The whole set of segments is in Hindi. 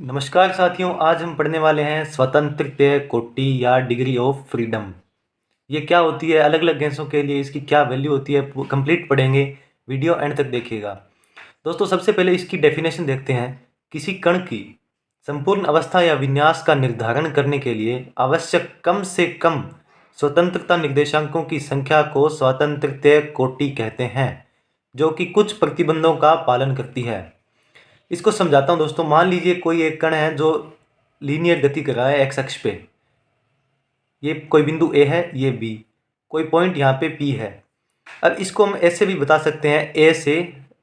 नमस्कार साथियों, आज हम पढ़ने वाले हैं स्वतंत्रता कोटि या डिग्री ऑफ फ्रीडम। ये क्या होती है, अलग अलग गैसों के लिए इसकी क्या वैल्यू होती है, कंप्लीट पढ़ेंगे। वीडियो एंड तक देखिएगा। दोस्तों, सबसे पहले इसकी डेफिनेशन देखते हैं। किसी कण की संपूर्ण अवस्था या विन्यास का निर्धारण करने के लिए आवश्यक कम से कम स्वतंत्रता निर्देशांकों की संख्या को स्वतंत्रता कोटि कहते हैं, जो कि कुछ प्रतिबंधों का पालन करती है। इसको समझाता हूँ दोस्तों। मान लीजिए कोई एक कण है जो लीनियर गति कर रहा है एक्स अक्ष पे। ये कोई बिंदु ए है, ये बी, कोई पॉइंट यहाँ पे पी है। अब इसको हम ऐसे भी बता सकते हैं, ए से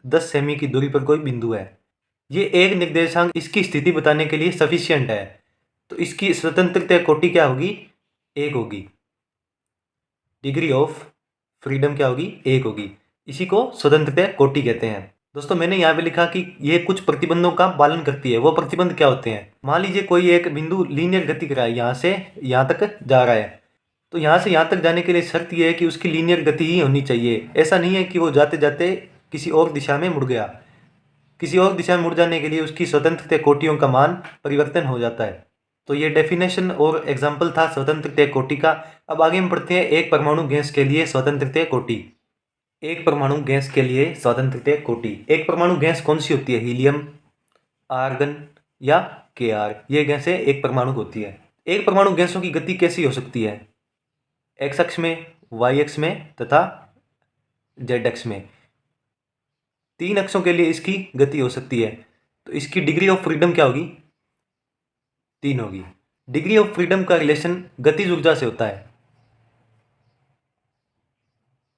10 सेमी की दूरी पर कोई बिंदु है। ये एक निर्देशांक इसकी स्थिति बताने के लिए सफिशियंट है, तो इसकी स्वतंत्रता कोटि क्या होगी? 1 होगी। डिग्री ऑफ फ्रीडम क्या होगी? 1 होगी। इसी को स्वतंत्रता कोटि कहते हैं। दोस्तों, मैंने यहाँ पे लिखा कि ये कुछ प्रतिबंधों का पालन करती है। वो प्रतिबंध क्या होते हैं? मान लीजिए कोई एक बिंदु लीनियर गति कर रहा है, यहाँ से यहाँ तक जा रहा है, तो यहाँ से यहाँ तक जाने के लिए शर्त यह है कि उसकी लीनियर गति ही होनी चाहिए। ऐसा नहीं है कि वो जाते जाते किसी और दिशा में मुड़ गया। किसी और दिशा में मुड़ जाने के लिए उसकी स्वतंत्रता कोटियों का मान परिवर्तन हो जाता है। तो ये डेफिनेशन और एग्जाम्पल था स्वतंत्रता कोटि का। अब आगे हम पढ़ते हैं एक परमाणु गैस के लिए स्वतंत्रता कोटि। एक परमाणु गैस के लिए स्वतंत्रता कोटि। एक परमाणु गैस कौन सी होती है? हीलियम, आर्गन या Kr। ये गैसें एक परमाणु होती है। एक परमाणु गैसों की गति कैसी हो सकती है? एक्स अक्ष में, वाई अक्ष में तथा जेड अक्ष में। 3 अक्षों के लिए इसकी गति हो सकती है। तो इसकी डिग्री ऑफ फ्रीडम क्या होगी? 3 होगी। डिग्री ऑफ फ्रीडम का रिलेशन गतिज ऊर्जा से होता है।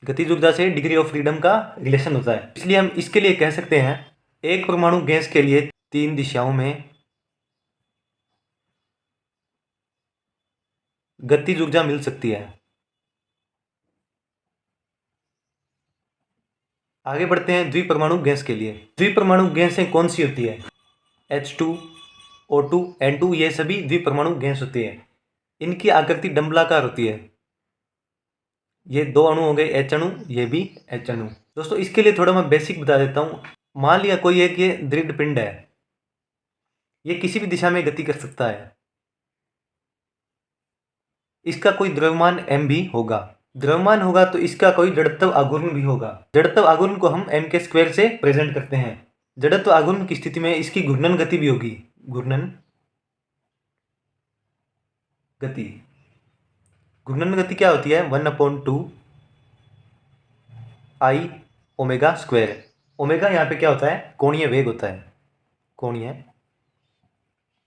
गतिज ऊर्जा से डिग्री ऑफ फ्रीडम का रिलेशन होता है। इसलिए हम इसके लिए कह सकते हैं, एक परमाणु गैस के लिए 3 दिशाओं में गतिज ऊर्जा मिल सकती है। आगे बढ़ते हैं द्विपरमाणु गैस के लिए। द्विपरमाणु गैसें कौन सी होती है? H2, O2, N2, ये सभी द्विपरमाणु गैस होती है। इनकी आकृति डंबलाकार होती है। ये 2 अणु हो गए H अणु, ये भी H अणु। दोस्तों, इसके लिए थोड़ा मैं बेसिक बता देता हूँ। मान लिया कोई एक ये दृढ़ पिंड है, ये किसी भी दिशा में गति कर सकता है। इसका कोई द्रव्यमान m भी होगा। द्रव्यमान होगा तो इसका कोई जड़त्व आघूर्ण भी होगा। जड़त्व आघूर्ण को हम m² से प्रेजेंट करते हैं। जड़त्व आघूर्ण की स्थिति में इसकी घूर्णन गति भी होगी। घूर्णन गति। घूर्णन गति क्या होती है? 1/2 I ओमेगा स्क्वायर। ओमेगा यहाँ पे क्या होता है? कोणीय वेग होता है। कोणीय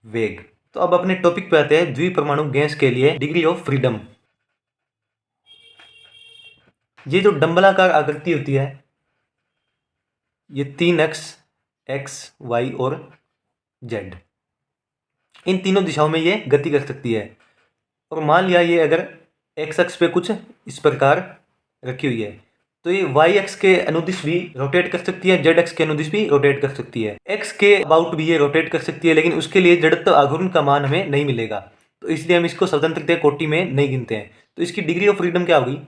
वेग। तो अब अपने टॉपिक पे आते हैं, द्विपरमाणु गैस के लिए डिग्री ऑफ फ्रीडम। ये जो डंबलाकार आकृति होती है, ये 3 अक्ष एक्स, वाई और जेड, इन तीनों दिशाओं में ये गति कर सकती है। और मान लिया ये अगर एक्स अक्ष पे कुछ इस प्रकार रखी हुई है, तो ये वाई अक्ष के अनुदिश भी रोटेट कर सकती है, जेड अक्ष के अनुदिश भी रोटेट कर सकती है, एक्स के अबाउट भी ये रोटेट कर सकती है। लेकिन उसके लिए जड़त्व आघूर्ण का मान हमें नहीं मिलेगा, तो इसलिए हम इसको स्वतंत्रता कोटि में नहीं गिनते हैं। तो इसकी डिग्री ऑफ फ्रीडम क्या होगी?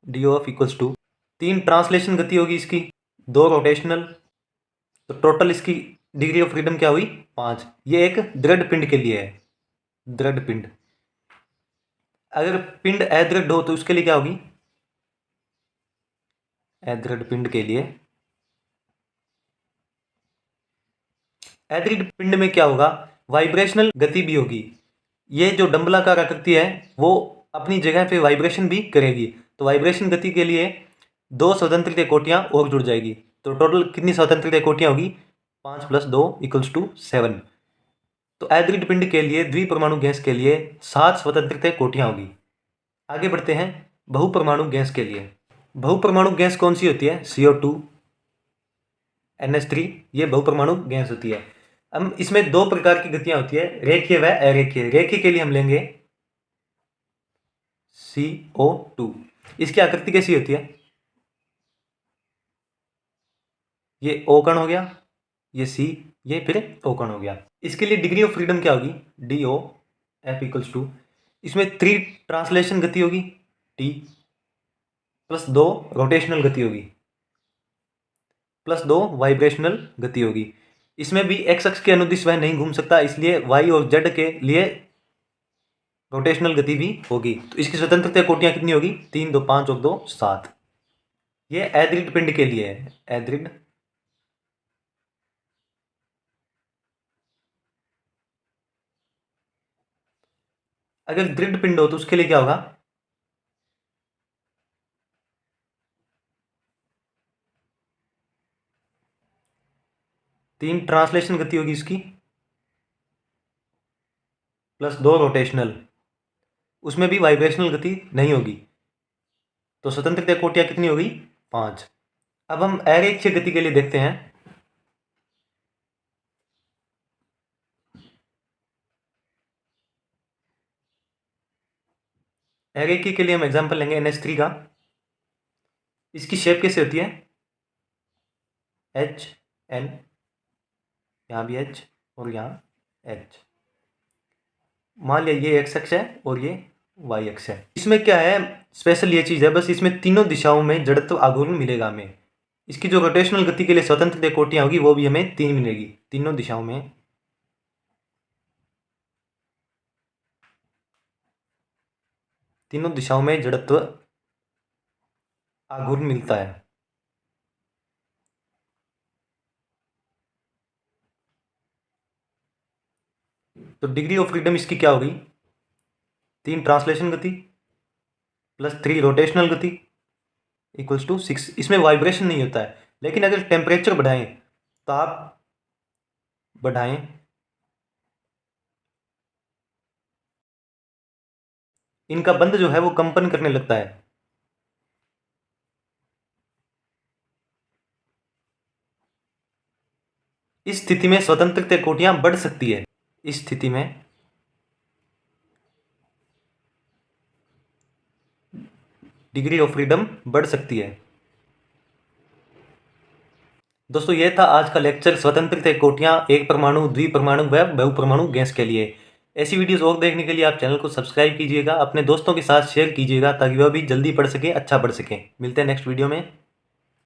D of equals to 3 translation गति होगी इसकी, 2 रोटेशनल, तो टोटल इसकी डिग्री ऑफ फ्रीडम क्या हुई? 5। ये एक दृढ़ पिंड के लिए है। दृढ़ पिंड। अगर पिंड अदृढ़ हो तो उसके लिए क्या होगी? अदृढ़ पिंड के लिए, अदृढ़ पिंड में क्या होगा? वाइब्रेशनल गति भी होगी। ये जो डंबलाकार आकृति है वो अपनी जगह पे वाइब्रेशन भी करेगी। तो वाइब्रेशन गति के लिए 2 स्वतंत्रता कोटियां और जुड़ जाएगी। तो टोटल कितनी स्वतंत्रता कोटियां होगी? 5 + 2 = 7। तो अदृढ़ पिंड के लिए, द्विपरमाणु गैस के लिए 7 स्वतंत्रता कोटियां होगी। आगे बढ़ते हैं बहुपरमाणु गैस के लिए। बहुपरमाणु गैस कौन सी होती है? CO2, NH3, ये बहुपरमाणु गैस होती है। अब इसमें 2 प्रकार की गतियां होती है, रेखीय व अरेखीय। रेखीय के लिए हम लेंगे CO2। इसकी आकृति कैसी होती है? ये O कण हो गया, ये C, ये फिर O कण हो गया। इसके लिए डिग्री ऑफ फ्रीडम क्या होगी? DO F = इसमें 3 ट्रांसलेशन गति होगी T, +2 रोटेशनल गति होगी, +2 वाइब्रेशनल गति होगी। इसमें भी एक्स अक्ष के अनुदिश वह नहीं घूम सकता, इसलिए वाई और जेड के लिए रोटेशनल गति भी होगी। तो इसकी स्वतंत्रता कोटियां कितनी होगी? 3, 2, 5 और 2, 7। ये अदृढ़ पिंड के लिए है, अदृढ़। अगर दृढ़ पिंड हो तो उसके लिए क्या होगा? तीन ट्रांसलेशन गति होगी इसकी, प्लस 2 रोटेशनल, उसमें भी वाइब्रेशनल गति नहीं होगी। तो स्वतंत्रता कोटियां कितनी होगी? 5। अब हम अरेखीय गति के लिए देखते हैं। अरेखीय के लिए हम एग्जांपल लेंगे NH3 का। इसकी शेप कैसे होती है? H N, यहाँ भी H और यहाँ H। मान लिया ये x अक्ष है और ये y अक्ष है। इसमें क्या है स्पेशल, ये चीज़ है बस, इसमें तीनों दिशाओं में जड़त्व आघूर्ण मिलेगा हमें। इसकी जो रोटेशनल गति के लिए स्वतंत्र कोटियां होगी वो भी हमें 3 मिलेगी, तीनों दिशाओं में। तीनों दिशाओं में जड़त्व आघूर्ण मिलता है। तो डिग्री ऑफ फ्रीडम इसकी क्या होगी? 3 ट्रांसलेशन गति प्लस 3 रोटेशनल गति इक्वल्स टू 6। इसमें वाइब्रेशन नहीं होता है, लेकिन अगर टेम्परेचर बढ़ाएं, ताप बढ़ाएं, इनका बंध जो है वो कंपन करने लगता है। इस स्थिति में स्वतंत्रता कोटियां बढ़ सकती है। इस स्थिति में डिग्री ऑफ फ्रीडम बढ़ सकती है। दोस्तों ये था आज का लेक्चर, स्वतंत्रता कोटियां एक परमाणु, द्विपरमाणु व बहुपरमाणु गैस के लिए। ऐसी वीडियोस और देखने के लिए आप चैनल को सब्सक्राइब कीजिएगा, अपने दोस्तों के साथ शेयर कीजिएगा ताकि वह भी जल्दी पढ़ सके, अच्छा पढ़ सके। मिलते हैं नेक्स्ट वीडियो में।